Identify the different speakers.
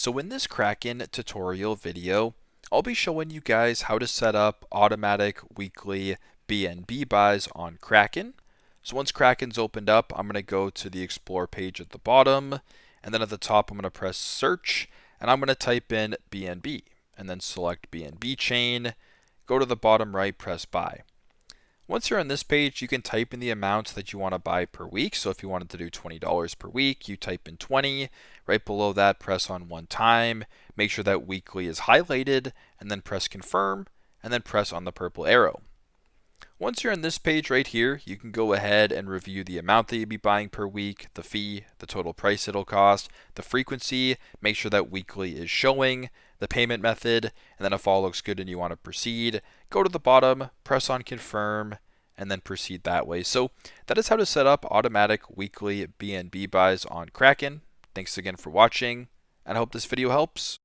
Speaker 1: So in this Kraken tutorial video, I'll be showing you guys how to set up automatic weekly BNB buys on Kraken. So once Kraken's opened up, I'm going to go to the Explore page at the bottom, and then at the top I'm going to press Search, and I'm going to type in BNB, and then select BNB chain, go to the bottom right, press Buy. Once you're on this page, you can type in the amount that you want to buy per week. So if you wanted to do $20 per week, you type in 20. Right below that, press on one time. Make sure that weekly is highlighted, and then press confirm, and then press on the purple arrow. Once you're on this page right here, you can go ahead and review the amount that you'd be buying per week, the fee, the total price it'll cost, the frequency, make sure that weekly is showing, the payment method, and then if all looks good and you want to proceed, go to the bottom, press on confirm, and then proceed that way. So that is how to set up automatic weekly BNB buys on Kraken. Thanks again for watching, and I hope this video helps.